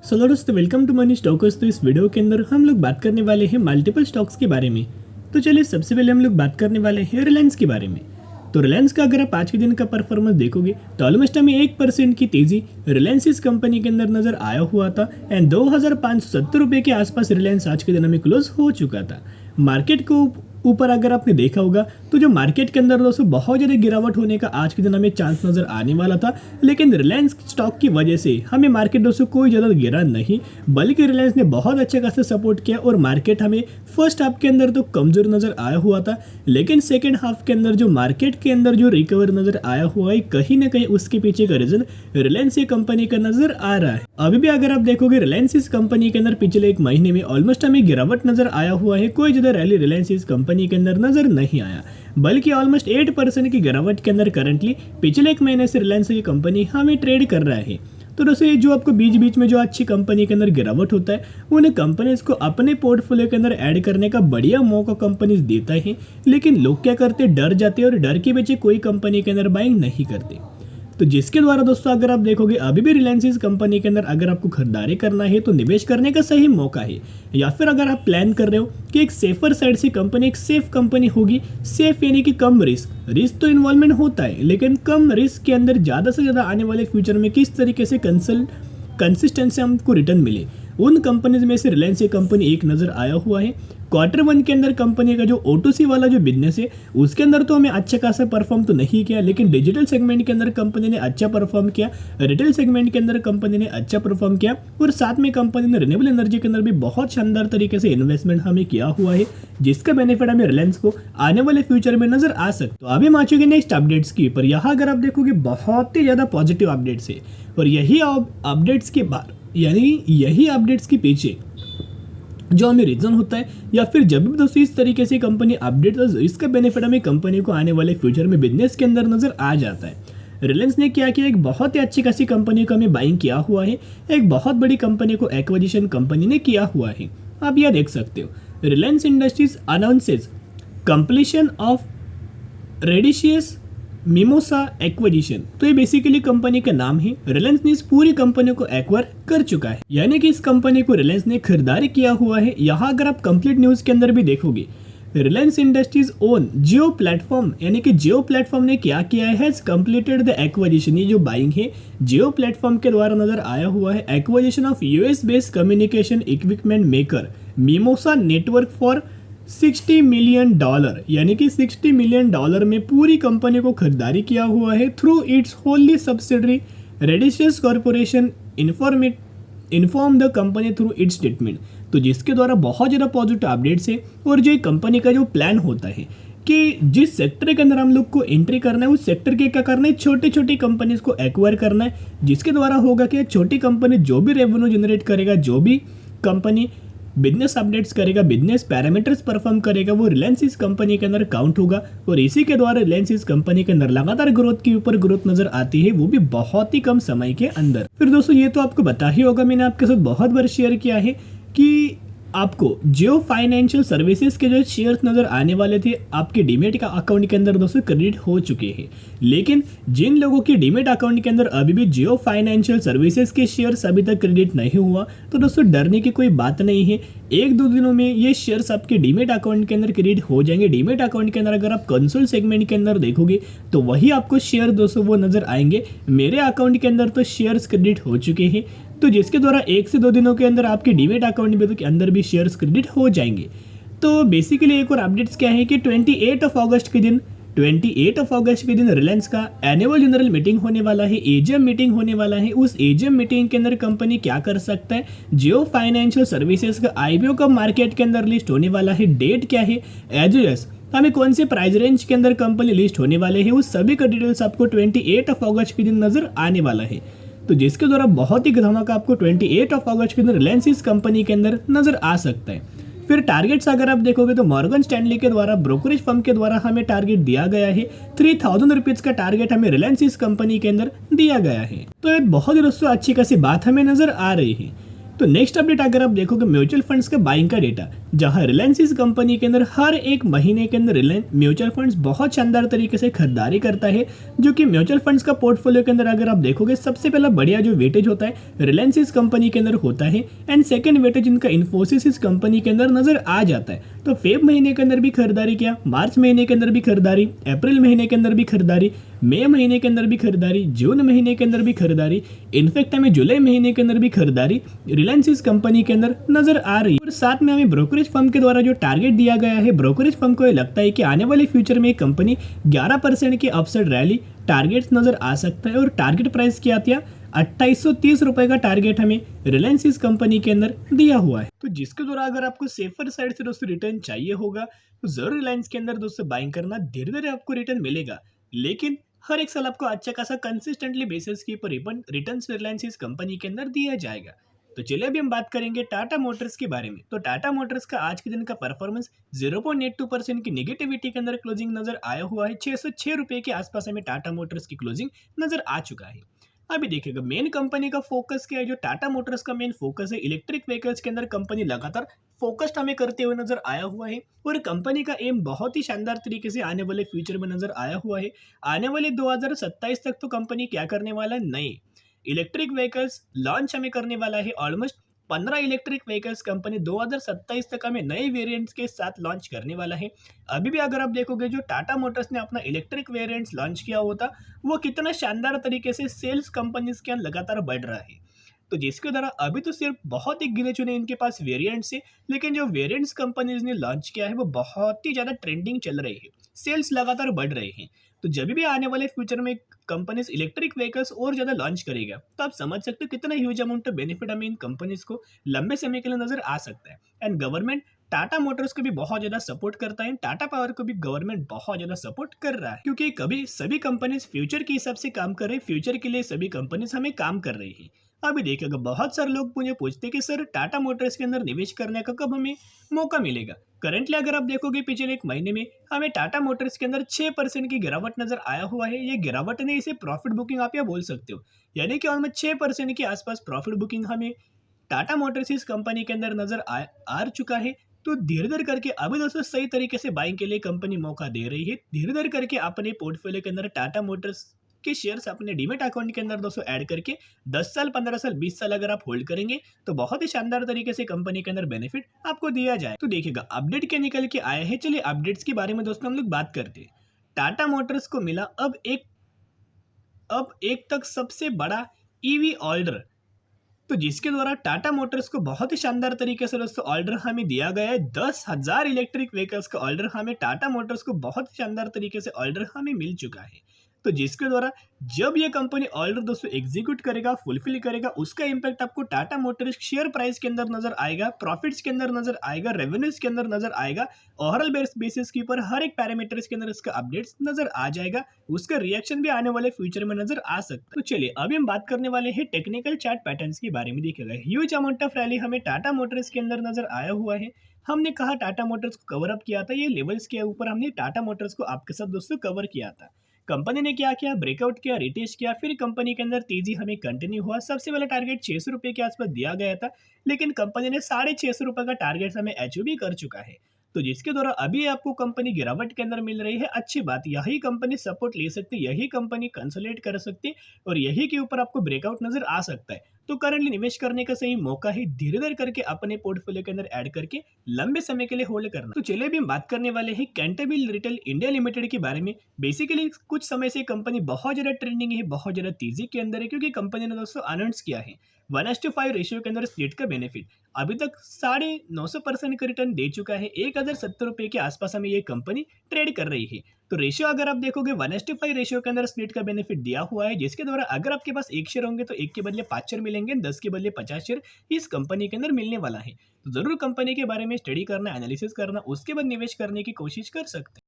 सो दोस्तों welcome to money stalkers. तो इस वीडियो के अंदर हम लोग बात करने वाले हैं मल्टीपल स्टॉक्स के बारे में। तो चलिए सबसे पहले हम लोग बात करने वाले हैं रिलायंस के बारे में। तो रिलायंस का अगर आप आज के दिन का परफॉर्मेंस देखोगे तो ऑलमोस्ट हमें 1% की तेजी रिलायंस इस कंपनी के अंदर नजर आया हुआ था एंड 2570 रुपये के आसपास रिलायंस आज के दिन हमें क्लोज हो चुका था। मार्केट को ऊपर अगर आपने देखा होगा तो जो मार्केट के अंदर दोस्तों बहुत ज़्यादा गिरावट होने का आज के दिन हमें चांस नज़र आने वाला था, लेकिन रिलायंस स्टॉक की वजह से हमें मार्केट दोस्तों कोई ज़्यादा गिरा नहीं, बल्कि रिलायंस ने बहुत अच्छे खासा सपोर्ट किया और मार्केट हमें फर्स्ट हाफ के अंदर तो कमज़ोर नज़र आया हुआ था, लेकिन सेकेंड हाफ के अंदर जो मार्केट के अंदर जो रिकवर नज़र आया हुआ है कहीं ना कहीं उसके पीछे का रीज़न रिलायंस ये कंपनी का नज़र आ रहा है। अभी भी अगर आप देखोगे रिलायंस इस कंपनी के अंदर पिछले एक महीने में ऑलमोस्ट हमें गिरावट नज़र आया हुआ है, कोई ज़्यादा रैली रिलायंस इस कंपनी के अंदर नजर नहीं आया, बल्कि ऑलमोस्ट 8% की गिरावट के अंदर करंटली पिछले एक महीने से रिलायंस की कंपनी हमें ट्रेड कर रहा है। तो दोस्तों ये जो आपको बीच बीच में जो अच्छी कंपनी के अंदर गिरावट होता है उन कंपनीज को अपने पोर्टफोलियो के अंदर ऐड करने का बढ़िया मौका कंपनीज देता है, लेकिन लोग क्या करते डर जाते हैं और डर के पीछे कोई कंपनी के अंदर बाइंग नहीं करते। तो जिसके द्वारा दोस्तों अगर आप देखोगे अभी भी रिलायंस इस कंपनी के अंदर अगर आपको खरीदारी करना है तो निवेश करने का सही मौका है, या फिर अगर आप प्लान कर रहे हो कि एक सेफर साइड से कंपनी एक सेफ कंपनी होगी, सेफ यानी कि कम रिस्क तो इन्वॉल्वमेंट होता है, लेकिन कम रिस्क के अंदर ज़्यादा से ज़्यादा आने वाले फ्यूचर में किस तरीके से कंसिस्टेंसी हमको रिटर्न मिले, उन कंपनीज में से रिलायंस ये कंपनी एक नज़र आया हुआ है। Q1 के अंदर कंपनी का जो O2C वाला जो बिजनेस है उसके अंदर तो हमें अच्छा खासा परफॉर्म तो नहीं किया, लेकिन डिजिटल सेगमेंट के अंदर कंपनी ने अच्छा परफॉर्म किया, रिटेल सेगमेंट के अंदर कंपनी ने अच्छा परफॉर्म किया और साथ में कंपनी ने रिन्यूएबल एनर्जी के अंदर भी बहुत शानदार तरीके से इन्वेस्टमेंट हमें किया हुआ है, जिसका बेनिफिट हमें रिलायंस को आने वाले फ्यूचर में नजर आ सकता है। तो अभी हम आ चुके नेक्स्ट अपडेट्स की, पर यहाँ अगर आप देखोगे बहुत ही ज़्यादा पॉजिटिव अपडेट्स है और यही अपडेट्स के बाद यानी यही अपडेट्स के पीछे जो हमें रीजन होता है, या फिर जब भी दोस्तों इस तरीके से कंपनी अपडेट इसका बेनिफिट हमें कंपनी को आने वाले फ्यूचर में बिजनेस के अंदर नजर आ जाता है। रिलायंस ने क्या किया, एक बहुत ही अच्छी खासी कंपनी को हमें बाइंग किया हुआ है, एक बहुत बड़ी कंपनी को एक्विजिशन कंपनी ने किया हुआ है। आप यह देख सकते हो, Reliance Industries announces completion of Radisys Mimosa acquisition. तो ये बेसिकली कंपनी का नाम है। रिलायंस ने इस पूरी कंपनी को एक्वायर कर चुका है, यानी कि इस कंपनी को रिलायंस ने खरीदारी किया हुआ है। यहाँ अगर आप कंप्लीट न्यूज के अंदर भी देखोगे, रिलायंस इंडस्ट्रीज ओन जियो प्लेटफॉर्म, यानी कि जियो प्लेटफॉर्म ने क्या किया है, हैज कंप्लीटेड द एक्विजिशन। ये जो बाइंग है जियो प्लेटफॉर्म के द्वारा नजर आया हुआ है, acquisition of US based communication equipment maker mimosa network for $60 million, यानी कि $60 मिलियन में पूरी कंपनी को खरीदारी किया हुआ है through its wholly subsidiary Radisys corporation inform the company through its statement. तो जिसके द्वारा बहुत ज़्यादा पॉजिटिव अपडेट्स है और जो कंपनी का जो प्लान होता है कि जिस सेक्टर के अंदर हम लोग को एंट्री करना है उस सेक्टर के क्या करना है, छोटी छोटी कंपनीज को एक्वायर करना है, जिसके द्वारा होगा कि छोटी कंपनी जो भी रेवेन्यू जनरेट करेगा, जो भी कंपनी बिजनेस अपडेट्स करेगा, बिजनेस पैरामीटर्स परफॉर्म करेगा, वो रिलायंस इस कंपनी के अंदर काउंट होगा और इसी के द्वारा रिलायंस इस कंपनी के अंदर लगातार ग्रोथ के ऊपर ग्रोथ नजर आती है, वो भी बहुत ही कम समय के अंदर। फिर दोस्तों ये तो आपको पता ही होगा, मैंने आपके साथ बहुत बार शेयर किया है कि आपको जियो फाइनेंशियल सर्विसेज के जो शेयर्स नजर आने वाले थे आपके डीमेट का अकाउंट के अंदर दोस्तों क्रेडिट हो चुके हैं, लेकिन जिन लोगों के डीमेट अकाउंट के अंदर अभी भी जियो फाइनेंशियल सर्विसेज के शेयर्स अभी तक क्रेडिट नहीं हुआ, तो दोस्तों डरने की कोई बात नहीं है। एक दो दिनों में ये शेयर्स आपके डीमेट अकाउंट के अंदर क्रेडिट हो जाएंगे। डीमेट अकाउंट के अंदर अगर आप कंसोल सेगमेंट के अंदर देखोगे तो वही आपको शेयर दोस्तों वो नजर आएंगे। मेरे अकाउंट के अंदर तो शेयर्स क्रेडिट हो चुके हैं, तो जिसके द्वारा 1 से 2 दिनों के अंदर आपके डीमेट अकाउंट में के अंदर भी शेयर्स क्रेडिट हो जाएंगे। तो बेसिकली एक और अपडेट्स क्या है कि 28 अगस्त के दिन रिलायंस का एनुअल जनरल मीटिंग होने वाला है, एजीएम मीटिंग होने वाला है। उस एजीएम मीटिंग के अंदर कंपनी क्या कर सकता है, जियो फाइनेंशियल सर्विसेज का आईपीओ कब मार्केट के अंदर लिस्ट होने वाला है, डेट क्या है, एज वेल एज हमें कौन से प्राइस रेंज के अंदर कंपनी लिस्ट होने वाले हैं, उस सभी का डिटेल्स आपको 28 अगस्त के दिन नजर आने वाला है। तो जिसके द्वारा बहुत ही धमाका आपको 28 अगस्त के दिन रिलायंस इस कंपनी के अंदर नजर आ सकता है। फिर टारगेट्स अगर आप देखोगे तो मॉर्गन स्टैनली के द्वारा ब्रोकरेज फर्म के द्वारा हमें टारगेट दिया गया है, 3000 रुपीज का टारगेट हमें रिलायंस इस कंपनी के अंदर दिया गया है। तो एक बहुत ही दोस्तों अच्छी खासी बात हमें नजर आ रही है। तो नेक्स्ट अपडेट अगर आप देखोगे म्यूचुअल फंड्स का बाइंग का डेटा, जहां रिलायंस इस कंपनी के अंदर हर एक महीने के अंदर रिलायंस म्यूचुअल फंड्स बहुत शानदार तरीके से खरीदारी करता है, जो कि म्यूचुअल फंड्स का पोर्टफोलियो के अंदर अगर आप देखोगे सबसे पहला बढ़िया जो वेटेज होता है रिलायंस इस कंपनी के अंदर होता है, एंड सेकंड वेटेज इनका इन्फोसिस इस कंपनी के अंदर नजर आ जाता है। तो फेब महीने के अंदर भी खरीदारी किया, मार्च महीने के अंदर भी खरीदारी, अप्रैल महीने के अंदर भी खरीदारी, मई महीने के अंदर भी खरीदारी, जून महीने के अंदर भी खरीदारी, इनफैक्ट हमें जुलाई महीने के अंदर भी खरीदारी रिलायंस इस कंपनी के अंदर नजर आ रही है। और साथ में हमें ब्रोकरेज फर्म के द्वारा जो टारगेट दिया गया है, ब्रोकरेज फर्म को ये लगता है कि आने वाले फ्यूचर में कंपनी 11% की अपसाइड रैली टारगेट्स नजर आ सकता है, और टारगेट प्राइस क्या आती है 2830 रुपए का टारगेट हमें रिलायंस इस कंपनी के अंदर दिया हुआ है। तो जिसके द्वारा अगर आपको सेफर साइड से दोस्तों रिटर्न चाहिए होगा तो जरूर रिलायंस के अंदर दोस्तों बाइंग करना, धीरे धीरे आपको रिटर्न मिलेगा, लेकिन हर एक साल आपको अच्छा खासा कंसिस्टेंटली बेसिस के ऊपर रिटर्न रिलायंस इस कंपनी के अंदर दिया जाएगा। तो चलिए अभी हम बात करेंगे टाटा मोटर्स के बारे में। तो टाटा मोटर्स का आज के दिन का परफॉर्मेंस 0.82% की नेगेटिविटी के अंदर क्लोजिंग नजर आया हुआ है। 606 रुपए के आसपास हमें टाटा मोटर्स की क्लोजिंग नजर आ चुका है। अभी देखिएगा मेन कंपनी का फोकस क्या है, जो टाटा मोटर्स का मेन फोकस है इलेक्ट्रिक व्हीकल्स के अंदर कंपनी लगातार फोकस्ड हमें करते हुए नजर आया हुआ है, और कंपनी का एम बहुत ही शानदार तरीके से आने वाले फ्यूचर में नजर आया हुआ है। आने वाले 2027 तक तो कंपनी क्या करने वाला है, नए इलेक्ट्रिक व्हीकल्स लॉन्च हमें करने वाला है। ऑलमोस्ट 15 इलेक्ट्रिक व्हीकल्स कंपनी 2027 तक हमें नए वेरिएंट्स के साथ लॉन्च करने वाला है। अभी भी अगर आप देखोगे जो टाटा मोटर्स ने अपना इलेक्ट्रिक वेरिएंट्स लॉन्च किया होता, वो कितना शानदार तरीके से सेल्स कंपनीज के अंदर लगातार बढ़ रहा है। तो जिसके द्वारा अभी तो सिर्फ बहुत ही गिने चुने इनके पास वेरिएंट्स है, लेकिन जो वेरिएंट्स कंपनीज ने लॉन्च किया है वो बहुत ही ज़्यादा ट्रेंडिंग चल रही है, सेल्स लगातार बढ़ रहे हैं। तो जब भी आने वाले फ्यूचर में कंपनीज इलेक्ट्रिक व्हीकल्स और ज़्यादा लॉन्च करेगा, तो आप समझ सकते हो कितना ह्यूज अमाउंट ऑफ बेनिफिट हमें इन कंपनीज को लंबे समय के लिए नजर आ सकता है। एंड गवर्नमेंट टाटा मोटर्स को भी बहुत ज़्यादा सपोर्ट करता है, टाटा पावर को भी गवर्नमेंट बहुत ज़्यादा सपोर्ट कर रहा है, क्योंकि कभी सभी कंपनीज फ्यूचर के हिसाब से काम कर रहे हैं, फ्यूचर के लिए सभी कंपनीज हमें काम कर रही है। अभी देखिएगा बहुत सारे लोग मुझे पूछते हैं कि सर टाटा मोटर्स के अंदर निवेश करने का कब हमें मौका मिलेगा। करंटली अगर आप देखोगे पिछले एक महीने में हमें टाटा मोटर्स के अंदर 6% की गिरावट नजर आया हुआ है। ये गिरावट नहीं, इसे प्रॉफिट बुकिंग आप या बोल सकते हो, यानी कि ऑलमोस्ट 6% के आसपास प्रॉफिट बुकिंग हमें टाटा मोटर्स इस कंपनी के अंदर नजर आ चुका है। तो धीरे धीरे करके अभी दोस्तों सही तरीके से बाइंग के लिए कंपनी मौका दे रही है। धीरे धीरे करके अपने पोर्टफोलियो के अंदर टाटा मोटर्स के शेयर्स अपने डीमेट अकाउंट के अंदर दोस्तों ऐड करके 10 साल 15 साल 20 साल अगर आप होल्ड करेंगे तो बहुत ही शानदार तरीके से कंपनी के अंदर बेनिफिट आपको दिया जाए। तो देखिएगा अपडेट क्या निकल के आए हैं, चलिए अपडेट्स के बारे में दोस्तों हम लोग बात करते हैं। टाटा मोटर्स को मिला अब एक तक सबसे बड़ा ईवी ऑर्डर, तो जिसके द्वारा टाटा मोटर्स को बहुत ही शानदार तरीके से दोस्तों ऑर्डर हमें दिया गया है। 10,000 इलेक्ट्रिक व्हीकल्स का ऑर्डर हमें टाटा मोटर्स को बहुत ही शानदार तरीके से ऑर्डर हमें मिल चुका है। तो जिसके द्वारा जब ये कंपनी ऑर्डर दोस्तों एग्जीक्यूट करेगा, फुलफिल करेगा, उसका इंपैक्ट आपको टाटा मोटर्स शेयर प्राइस के अंदर नजर आएगा, प्रॉफिट्स के अंदर नजर आएगा, रेवेन्यूज के अंदर नजर आएगा, ओवरऑल बेसिस के ऊपर हर एक पैरामीटर्स के अंदर इसका अपडेट्स नजर आ जाएगा, उसका रिएक्शन भी आने वाले फ्यूचर में नजर आ सकता है। तो चलिए अभी हम बात करने वाले हैं टेक्निकल चार्ट पैटर्न्स के बारे में। देखिएगा ह्यूज अमाउंट ऑफ रैली हमें टाटा मोटर्स के अंदर नजर आया हुआ है। हमने कहा टाटा मोटर्स को कवर अप किया था, ये लेवल्स के ऊपर हमने टाटा मोटर्स को आपके साथ दोस्तों कवर किया था। कंपनी ने क्या किया, ब्रेकआउट किया, रिटेस्ट किया, फिर कंपनी के अंदर तेजी हमें कंटिन्यू हुआ। सबसे पहला टारगेट 600 रुपए के आसपास दिया गया था, लेकिन कंपनी ने 650 रुपए का टारगेट हमें अचीव भी कर चुका है। तो जिसके द्वारा अभी आपको कंपनी गिरावट के अंदर मिल रही है, अच्छी बात, यही कंपनी सपोर्ट ले सकती है, यही कंपनी कंसोलिडेट कर सकती है, और यही के ऊपर आपको ब्रेकआउट नजर आ सकता है। तो करंटली निवेश करने का सही मौका है, धीरे धीरे करके अपने पोर्टफोलियो के अंदर ऐड करके लंबे समय के लिए होल्ड करना। तो चलिए अभी हम बात करने वाले हैं कैंटरबिल रिटेल इंडिया लिमिटेड के बारे में। बेसिकली कुछ समय से कंपनी बहुत ज्यादा ट्रेंडिंग है, बहुत ज्यादा तेजी के अंदर है, क्योंकि कंपनी ने दोस्तों अनाउंस किया है 1:5 रेशियो के अंदर स्प्लिट का बेनिफिट। अभी तक 950% का रिटर्न दे चुका है। 1070 रुपए के आसपास हमें ये कंपनी ट्रेड कर रही है। तो रेशियो अगर आप देखोगे 1:5 रेशियो के अंदर स्प्लिट का बेनिफिट दिया हुआ है, जिसके द्वारा अगर आपके पास 1 शेयर होंगे तो 1 के बदले 5 शेयर मिलेंगे, 10 के बदले 50 शेयर इस कंपनी के अंदर मिलने वाला है। तो जरूर कंपनी के बारे में स्टडी करना, एनालिसिस करना, उसके बाद निवेश करने की कोशिश कर सकते हैं।